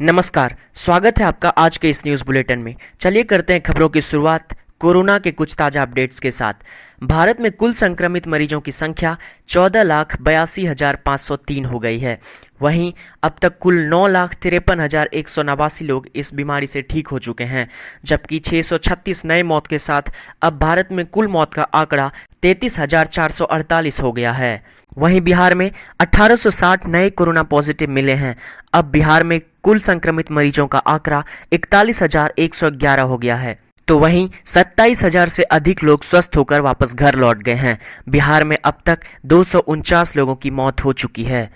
नमस्कार, स्वागत है आपका आज के इस न्यूज़ बुलेटिन में। चलिए करते हैं खबरों की शुरुआत कोरोना के कुछ ताज़ा अपडेट्स के साथ। भारत में कुल संक्रमित मरीजों की संख्या 14,82,503 हो गई है। वहीं अब तक कुल 9,53,189 लोग इस बीमारी से ठीक हो चुके हैं, जबकि 636 नए मौत के साथ अब भारत में कुल मौत का आंकड़ा 33,448 हो गया है। वहीं बिहार में 1860 नए कोरोना पॉजिटिव मिले हैं। अब बिहार में कुल संक्रमित मरीजों का आंकड़ा 41,111 हो गया है। तो वहीं 27,000 से अधिक लोग स्वस्थ होकर वापस घर लौट गए हैं। बिहार में अब तक 249 लोगों की मौत हो चुकी है।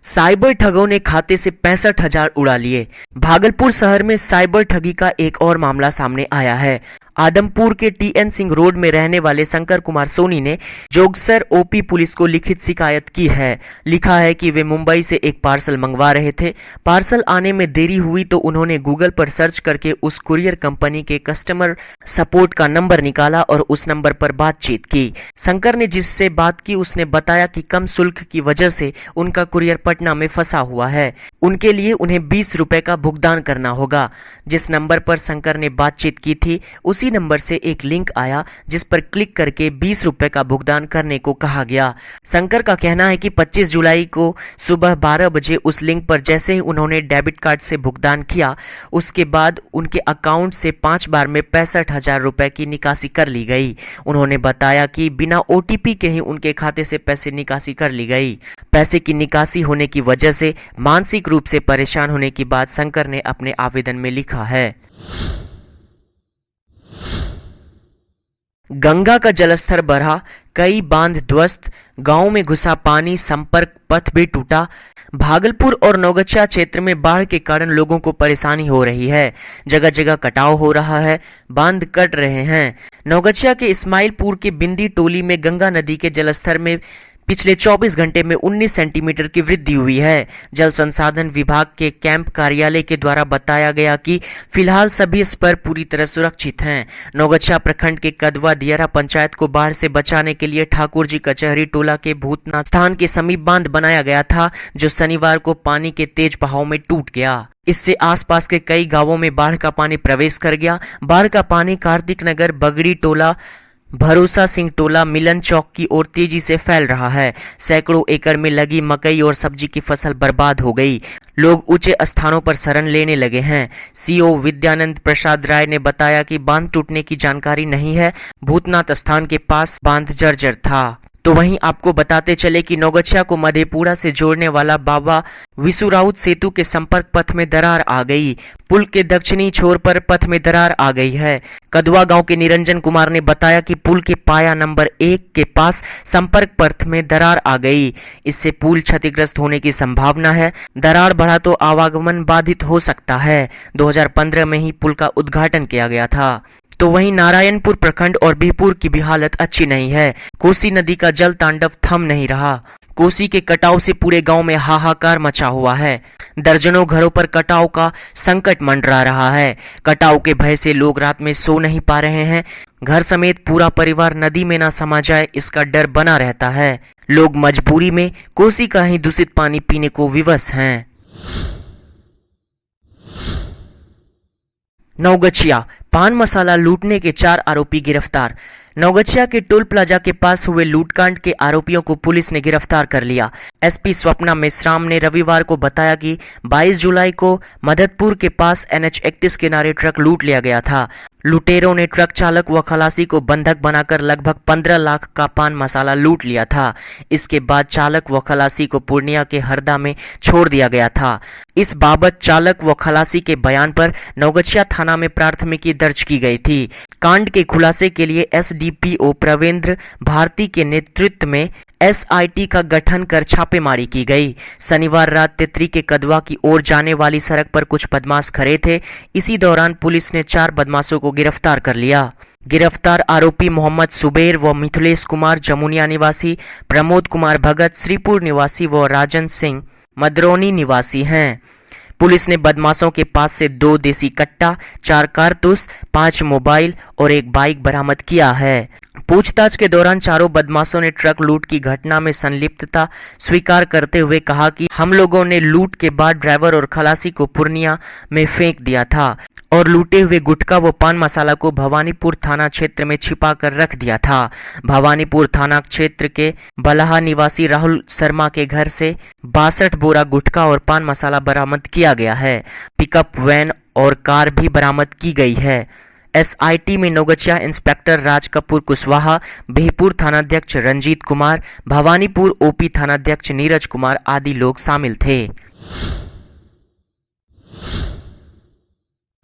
साइबर ठगों ने खाते से 65,000 उड़ा लिए। भागलपुर शहर में साइबर ठगी का एक और मामला सामने आया है। आदमपुर के टीएन सिंह रोड में रहने वाले शंकर कुमार सोनी ने जोगसर ओपी पुलिस को लिखित शिकायत की है। लिखा है कि वे मुंबई से एक पार्सल मंगवा रहे थे। पार्सल आने में देरी हुई तो उन्होंने गूगल पर सर्च करके उस कुरियर कंपनी के कस्टमर सपोर्ट का नंबर निकाला और उस नंबर पर बातचीत की। शंकर ने जिससे बात की उसने बताया कि कम शुल्क की वजह से उनका कुरियर पटना में फंसा हुआ है। उनके लिए उन्हें 20 रुपए का भुगतान करना होगा। जिस नंबर पर शंकर ने बातचीत की थी उसी नंबर से एक लिंक आया जिस पर क्लिक करके 20 रुपए का भुगतान करने को कहा गया। शंकर का कहना है कि 25 जुलाई को सुबह 12 बजे उस लिंक पर जैसे ही उन्होंने डेबिट कार्ड से भुगतान किया उसके बाद उनके अकाउंट से 5 बार में 65,000 रुपए की निकासी कर ली गई। उन्होंने बताया कि बिना ओटीपी के ही उनके खाते से पैसे निकासी कर ली गई। पैसे की निकासी होने की वजह से मानसिक रूप से परेशान होने की बात शंकर ने अपने आवेदन में लिखा है। गंगा का जलस्तर बढ़ा, कई बांध ध्वस्त, गांव में घुसा पानी, संपर्क पथ भी टूटा। भागलपुर और नौगछिया क्षेत्र में बाढ़ के कारण लोगों को परेशानी हो रही है। जगह जगह कटाव हो रहा है, बांध कट रहे हैं। नौगछिया के इस्माइलपुर के बिंदी टोली में गंगा नदी के जलस्तर में पिछले 24 घंटे में 19 सेंटीमीटर की वृद्धि हुई है। जल संसाधन विभाग के कैंप कार्यालय के द्वारा बताया गया कि फिलहाल सभी स्तर पूरी तरह सुरक्षित हैं। नौगछिया प्रखंड के कदवा दियारा पंचायत को बाढ़ से बचाने के लिए ठाकुर जी कचहरी टोला के भूतनाथ स्थान के समीप बांध बनाया गया था, जो शनिवार को पानी के तेज बहाव में टूट गया। इससे आसपास के कई गांवों में बाढ़ का पानी प्रवेश कर गया। बाढ़ का पानी कार्तिक नगर, बगड़ी टोला, भरोसा सिंह टोला, मिलन चौक की ओर तेजी से फैल रहा है। सैकड़ों एकड़ में लगी मकई और सब्जी की फसल बर्बाद हो गई। लोग ऊंचे स्थानों पर शरण लेने लगे हैं। सीओ विद्यानंद प्रसाद राय ने बताया कि बांध टूटने की जानकारी नहीं है। भूतनाथ स्थान के पास बांध जर्जर था। तो वहीं आपको बताते चले कि नौगछिया को मधेपुरा से जोड़ने वाला बाबा विसुराउत सेतु के संपर्क पथ में दरार आ गई। पुल के दक्षिणी छोर पर पथ में दरार आ गई है। कदवा गांव के निरंजन कुमार ने बताया कि पुल के पाया नंबर 1 के पास संपर्क पथ में दरार आ गई। इससे पुल क्षतिग्रस्त होने की संभावना है। दरार बढ़ा तो आवागमन बाधित हो सकता है। 2015 में ही पुल का उद्घाटन किया गया था। तो वहीं नारायणपुर प्रखंड और बिहपुर की भी हालत अच्छी नहीं है। कोसी नदी का जल तांडव थम नहीं रहा। कोसी के कटाव से पूरे गांव में हाहाकार मचा हुआ है। दर्जनों घरों पर कटाव का संकट मंडरा रहा है। कटाव के भय से लोग रात में सो नहीं पा रहे हैं। घर समेत पूरा परिवार नदी में ना समा जाए इसका डर बना रहता है। लोग मजबूरी में कोसी का ही दूषित पानी पीने को विवश हैं। नौगछिया पान मसाला लूटने के 4 आरोपी गिरफ्तार। नौगछिया के टोल प्लाजा के पास हुए लूटकांड के आरोपियों को पुलिस ने गिरफ्तार कर लिया। एसपी स्वप्ना मेश्राम ने रविवार को बताया कि 22 जुलाई को मददपुर के पास NH 31 किनारे ट्रक लूट लिया गया था। लुटेरों ने ट्रक चालक व खलासी को बंधक बनाकर लगभग 15 लाख का पान मसाला लूट लिया था। इसके बाद चालक व खलासी को पूर्णिया के हरदा में छोड़ दिया गया था। इस बाबत चालक व खलासी के बयान पर नौगछिया थाना में प्राथमिकी दर्ज की गई थी। कांड के खुलासे के लिए SDPO प्रवेंद्र भारती के नेतृत्व में SIT का गठन कर छापेमारी की गई। शनिवार रात तितरी के कदवा की ओर जाने वाली सड़क पर कुछ बदमाश खड़े थे। इसी दौरान पुलिस ने 4 बदमाशों को गिरफ्तार कर लिया। गिरफ्तार आरोपी मोहम्मद सुबेर व मिथिलेश कुमार जमुनिया निवासी, प्रमोद कुमार भगत श्रीपुर निवासी व राजन सिंह मदरौनी निवासी हैं। पुलिस ने बदमाशों के पास से 2 देसी कट्टा, 4 कारतूस, 5 मोबाइल और एक बाइक बरामद किया है। पूछताछ के दौरान चारों बदमाशों ने ट्रक लूट की घटना में संलिप्तता स्वीकार करते हुए कहा कि हम लोगों ने लूट के बाद ड्राइवर और खलासी को पूर्णिया में फेंक दिया था और लूटे हुए गुटखा व पान मसाला को भवानीपुर थाना क्षेत्र में छिपा कर रख दिया था। भवानीपुर थाना क्षेत्र के बलहा निवासी राहुल शर्मा के घर से 62 बोरा गुटखा और पान मसाला बरामद किया गया है। पिकअप वैन और कार भी बरामद की गई है। एसआईटी में नौगछिया इंस्पेक्टर राज कपूर कुशवाहा, बिहपुर थानाध्यक्ष रंजीत कुमार, भवानीपुर ओपी थानाध्यक्ष नीरज कुमार आदि लोग शामिल थे।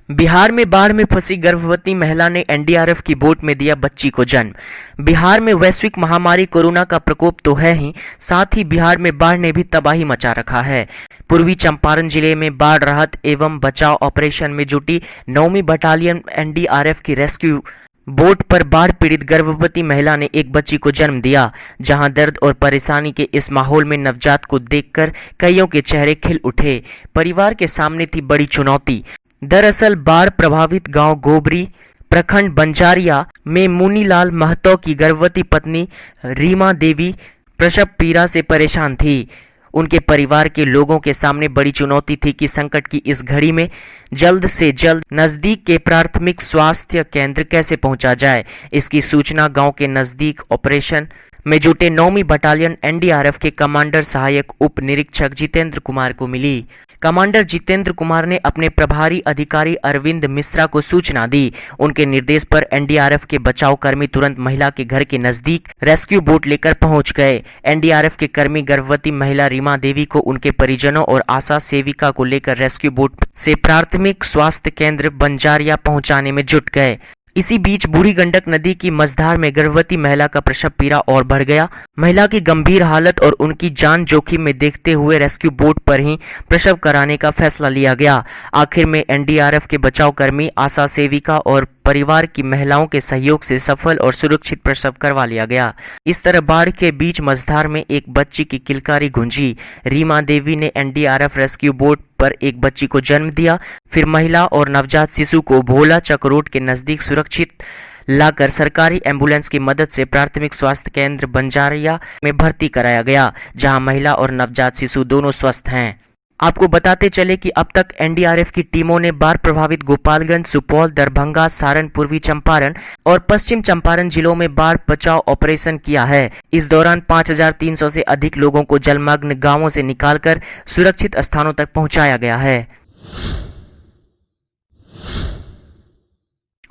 बिहार में बाढ़ में फंसी गर्भवती महिला ने एनडीआरएफ की बोट में दिया बच्ची को जन्म। बिहार में वैश्विक महामारी कोरोना का प्रकोप तो है ही, साथ ही बिहार में बाढ़ ने भी तबाही मचा रखा है। पूर्वी चंपारण जिले में बाढ़ राहत एवं बचाव ऑपरेशन में जुटी 9वीं बटालियन एनडीआरएफ की रेस्क्यू बोट पर बाढ़ पीड़ित गर्भवती महिला ने एक बच्ची को जन्म दिया। जहां दर्द और परेशानी के इस माहौल में नवजात को देखकर कईयों के चेहरे खिल उठे। परिवार के सामने थी बड़ी चुनौती। दरअसल बाढ़ प्रभावित गांव गोबरी प्रखंड बंजारिया में मुनीलाल महतो की गर्भवती पत्नी रीमा देवी प्रसव पीड़ा से परेशान थी। उनके परिवार के लोगों के सामने बड़ी चुनौती थी कि संकट की इस घड़ी में जल्द से जल्द नजदीक के प्राथमिक स्वास्थ्य केंद्र कैसे पहुंचा जाए। इसकी सूचना गांव के नजदीक ऑपरेशन में जुटे 9वीं बटालियन एनडीआरएफ के कमांडर सहायक उप निरीक्षक जितेंद्र कुमार को मिली। कमांडर जितेंद्र कुमार ने अपने प्रभारी अधिकारी अरविंद मिश्रा को सूचना दी। उनके निर्देश पर एनडीआरएफ के बचाव कर्मी तुरंत महिला के घर के नजदीक रेस्क्यू बोट लेकर पहुंच गए। एनडीआरएफ के कर्मी गर्भवती महिला रीमा देवी को उनके परिजनों और आशा सेविका को लेकर रेस्क्यू बोट से प्राथमिक स्वास्थ्य केंद्र बंजारिया पहुंचाने में जुट गए। इसी बीच बूढ़ी गंडक नदी की मझधार में गर्भवती महिला का प्रसव पीड़ा और बढ़ गया। महिला की गंभीर हालत और उनकी जान जोखिम में देखते हुए रेस्क्यू बोट पर ही प्रसव कराने का फैसला लिया गया। आखिर में एनडीआरएफ के बचाव कर्मी, आशा सेविका और परिवार की महिलाओं के सहयोग से सफल और सुरक्षित प्रसव करवा लिया गया। इस तरह बाढ़ के बीच मझधार में एक बच्ची की किलकारी गूंजी। रीमा देवी ने एनडीआरएफ रेस्क्यू बोट पर एक बच्ची को जन्म दिया। फिर महिला और नवजात शिशु को भोला चक रोड के नजदीक सुरक्षित लाकर सरकारी एम्बुलेंस की मदद से प्राथमिक स्वास्थ्य केंद्र बंजारिया में भर्ती कराया गया, जहां महिला और नवजात शिशु दोनों स्वस्थ हैं। आपको बताते चले कि अब तक एनडीआरएफ की टीमों ने बाढ़ प्रभावित गोपालगंज, सुपौल, दरभंगा, सारण, पूर्वी चंपारण और पश्चिम चंपारण जिलों में बाढ़ बचाव ऑपरेशन किया है। इस दौरान 5300 से अधिक लोगों को जलमग्न गांवों से निकालकर सुरक्षित स्थानों तक पहुंचाया गया है।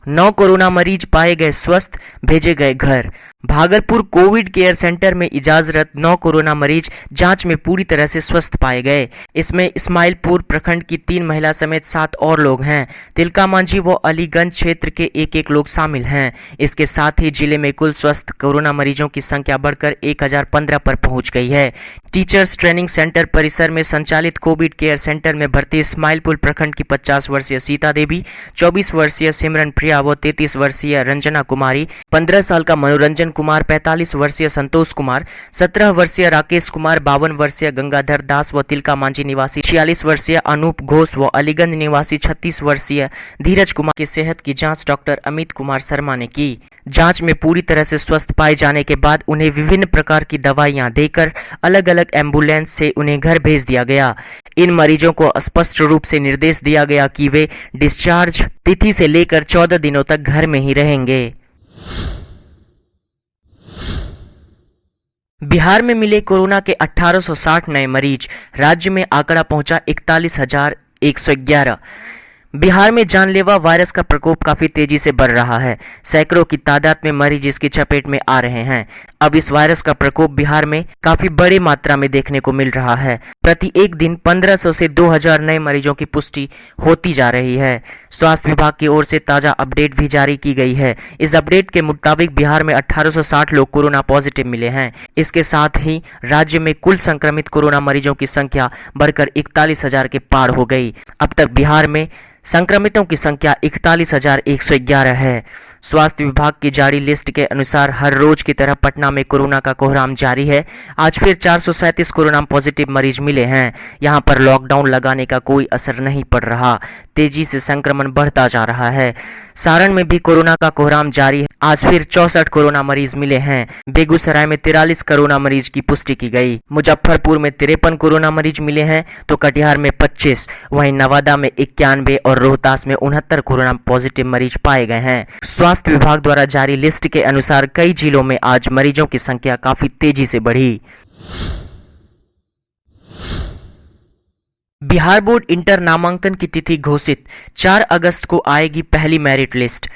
9 कोरोना मरीज पाए गए स्वस्थ, भेजे गए घर। भागलपुर कोविड केयर सेंटर में इजाजत 9 कोरोना मरीज जांच में पूरी तरह से स्वस्थ पाए गए। इसमें इस्माइलपुर प्रखंड की 3 महिला समेत 7 और लोग हैं। तिलका मांझी व अलीगंज क्षेत्र के 1-1 लोग शामिल हैं। इसके साथ ही जिले में कुल स्वस्थ कोरोना मरीजों की संख्या बढ़कर 1015 पर पहुंच गई है। टीचर्स ट्रेनिंग सेंटर परिसर में संचालित कोविड केयर सेंटर में भर्ती इस्माइलपुर प्रखंड की 50 वर्षीय सीता देवी, 24 वर्षीय सिमरन प्रिया व 33 वर्षीय रंजना कुमारी, 15 साल का मनोरंजन कुमार, 45 वर्षीय संतोष कुमार, 17 वर्षीय राकेश कुमार, 52 वर्षीय गंगाधर दास व तिलका मांझी निवासी 46 वर्षीय अनूप घोष व अलीगंज निवासी 36 वर्षीय धीरज कुमार की सेहत की जांच डॉक्टर अमित कुमार शर्मा ने की। जांच में पूरी तरह से स्वस्थ पाए जाने के बाद उन्हें विभिन्न प्रकार की दवाइयां देकर अलग अलग एम्बुलेंस से उन्हें घर भेज दिया गया। इन मरीजों को स्पष्ट रूप से निर्देश दिया गया कि वे डिस्चार्ज तिथि से लेकर 14 दिनों तक घर में ही रहेंगे। बिहार में मिले कोरोना के 1860 नए मरीज, राज्य में आंकड़ा पहुंचा 41,111। बिहार में जानलेवा वायरस का प्रकोप काफी तेजी से बढ़ रहा है। सैकड़ों की तादाद में मरीज इसकी चपेट में आ रहे हैं। अब इस वायरस का प्रकोप बिहार में काफी बड़ी मात्रा में देखने को मिल रहा है। प्रति एक दिन 1500 से 2000 नए मरीजों की पुष्टि होती जा रही है। स्वास्थ्य विभाग की ओर से ताजा अपडेट भी जारी की गई है। इस अपडेट के मुताबिक बिहार में 1860 लोग कोरोना पॉजिटिव मिले हैं। इसके साथ ही राज्य में कुल संक्रमित कोरोना मरीजों की संख्या बढ़कर 41,000 के पार हो गई। अब तक बिहार में संक्रमितों की संख्या 41,111 है। स्वास्थ्य विभाग की जारी लिस्ट के अनुसार हर रोज की तरह पटना में कोरोना का कोहराम जारी है। आज फिर 437 कोरोना पॉजिटिव मरीज मिले हैं। यहां पर लॉकडाउन लगाने का कोई असर नहीं पड़ रहा। तेजी से संक्रमण बढ़ता जा रहा है। सारण में भी कोरोना का कोहराम जारी है। आज फिर 64 कोरोना मरीज मिले हैं। बेगूसराय में 43 कोरोना मरीज की पुष्टि की गई। मुजफ्फरपुर में 53 कोरोना मरीज मिले हैं तो कटिहार में 25, वहीं नवादा में 91 और रोहतास में 69 कोरोना पॉजिटिव मरीज पाए गए हैं। स्वास्थ्य विभाग द्वारा जारी लिस्ट के अनुसार कई जिलों में आज मरीजों की संख्या काफी तेजी से बढ़ी। बिहार बोर्ड इंटर नामांकन की तिथि घोषित, 4 अगस्त को आएगी पहली मेरिट लिस्ट।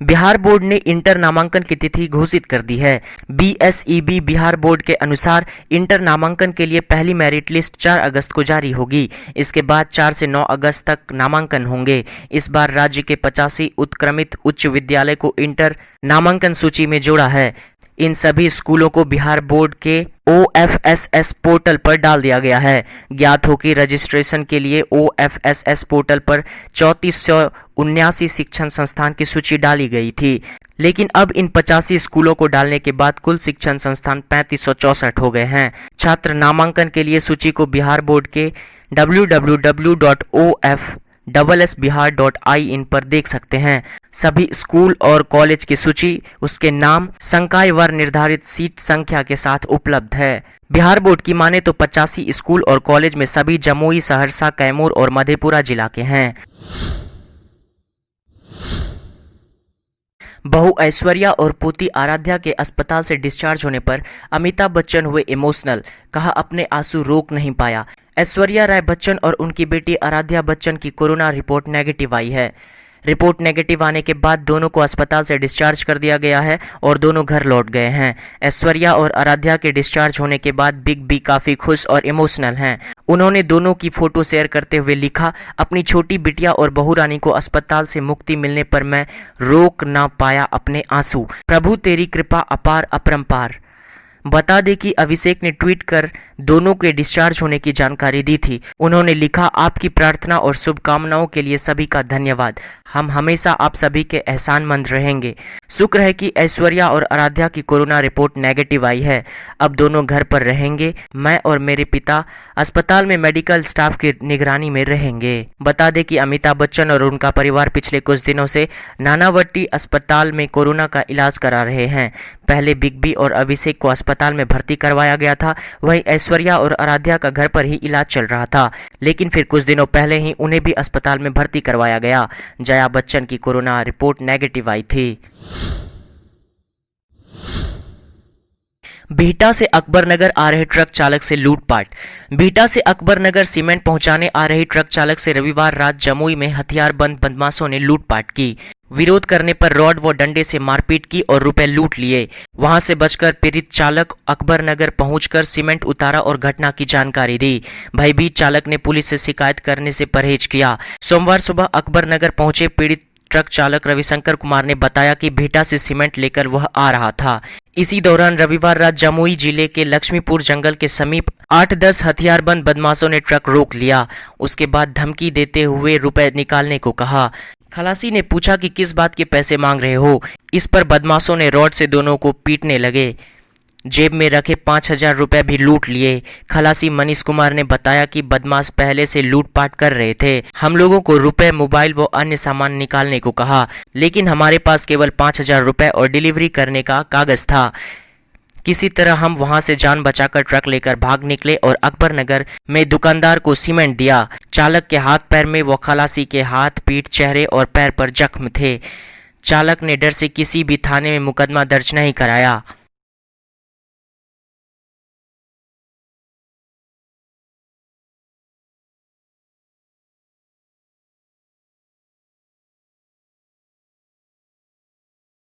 बिहार बोर्ड ने इंटर नामांकन की तिथि घोषित कर दी है। बीएसईबी बिहार बोर्ड के अनुसार इंटर नामांकन के लिए पहली मेरिट लिस्ट 4 अगस्त को जारी होगी। इसके बाद 4 से 9 अगस्त तक नामांकन होंगे। इस बार राज्य के 85 उत्क्रमित उच्च विद्यालय को इंटर नामांकन सूची में जोड़ा है। इन सभी स्कूलों को बिहार बोर्ड के OFSS पोर्टल पर डाल दिया गया है। ज्ञात हो कि रजिस्ट्रेशन के लिए OFSS पोर्टल पर 3479 शिक्षण संस्थान की सूची डाली गई थी, लेकिन अब इन 85 स्कूलों को डालने के बाद कुल शिक्षण संस्थान 3564 हो गए हैं। छात्र नामांकन के लिए सूची को बिहार बोर्ड के www.ofssbihar.in पर देख सकते हैं। सभी स्कूल और कॉलेज की सूची उसके नाम, संकायवार निर्धारित सीट संख्या के साथ उपलब्ध है। बिहार बोर्ड की माने तो 85 स्कूल और कॉलेज में सभी जमुई, सहरसा, कैमूर और मधेपुरा जिला के हैं। बहू ऐश्वर्या और पोती आराध्या के अस्पताल से डिस्चार्ज होने पर अमिताभ बच्चन हुए इमोशनल, कहा अपने आंसू रोक नहीं पाया। ऐश्वर्या राय बच्चन और उनकी बेटी आराध्या बच्चन की कोरोना रिपोर्ट नेगेटिव आई है। रिपोर्ट नेगेटिव आने के बाद दोनों को अस्पताल से डिस्चार्ज कर दिया गया है और दोनों घर लौट गए हैं। ऐश्वर्या और आराध्या के डिस्चार्ज होने के बाद बिग बी काफी खुश और इमोशनल हैं। उन्होंने दोनों की फोटो शेयर करते हुए लिखा, अपनी छोटी बिटिया और बहू रानी को अस्पताल से मुक्ति मिलने पर मैं रोक ना पाया अपने आंसू। प्रभु तेरी कृपा अपार अपरंपार। बता दें कि अभिषेक ने ट्वीट कर दोनों के डिस्चार्ज होने की जानकारी दी थी। उन्होंने लिखा, आपकी प्रार्थना और शुभकामनाओं के लिए सभी का धन्यवाद। हम हमेशा आप सभी के एहसानमंद रहेंगे। शुक्र है कि ऐश्वर्या और आराध्या की कोरोना रिपोर्ट नेगेटिव आई है। अब दोनों घर पर रहेंगे। मैं और मेरे पिता अस्पताल में मेडिकल स्टाफ की निगरानी में रहेंगे। बता दें कि अमिताभ बच्चन और उनका परिवार पिछले कुछ दिनों से नानावटी अस्पताल में कोरोना का इलाज करा रहे हैं। पहले बिग बी और अभिषेक को अस्पताल में भर्ती करवाया गया था, वहीं ऐश्वर्या और आराध्या का घर पर ही इलाज चल रहा था, लेकिन फिर कुछ दिनों पहले ही उन्हें भी अस्पताल में भर्ती करवाया गया। जया बच्चन की कोरोना रिपोर्ट नेगेटिव आई थी। बिहटा से अकबरनगर आ रहे ट्रक चालक से लूटपाट। बिहटा से अकबरनगर सीमेंट पहुंचाने आ रही ट्रक चालक से रविवार रात जमुई में हथियारबंद बदमाशों ने लूटपाट की। विरोध करने पर रॉड व डंडे से मारपीट की और रुपए लूट लिए। वहां से बचकर पीड़ित चालक अकबरनगर पहुंचकर सीमेंट उतारा और घटना की जानकारी दी। भयभीत चालक ने पुलिस से शिकायत करने से परहेज किया। सोमवार सुबह अकबरनगर पहुंचे पीड़ित ट्रक चालक रविशंकर कुमार ने बताया कि बिहटा से सीमेंट लेकर वह आ रहा था। इसी दौरान रविवार रात जमुई जिले के लक्ष्मीपुर जंगल के समीप 8-10 हथियारबंद बदमाशों ने ट्रक रोक लिया। उसके बाद धमकी देते हुए रुपए निकालने को कहा। खलासी ने पूछा कि किस बात के पैसे मांग रहे हो। इस पर बदमाशों ने रॉड से दोनों को पीटने लगे। जेब में रखे 5000 रुपए भी लूट लिए। खलासी मनीष कुमार ने बताया कि बदमाश पहले से लूटपाट कर रहे थे। हम लोगों को रुपए, मोबाइल व अन्य सामान निकालने को कहा, लेकिन हमारे पास केवल 5000 रुपए और डिलीवरी करने का कागज था। किसी तरह हम वहां से जान बचाकर ट्रक लेकर भाग निकले और अकबरनगर में दुकानदार को सीमेंट दिया। चालक के हाथ पैर में व खलासी के हाथ, पीठ, चेहरे और पैर पर जख्म थे। चालक ने डर से किसी भी थाने में मुकदमा दर्ज नहीं कराया।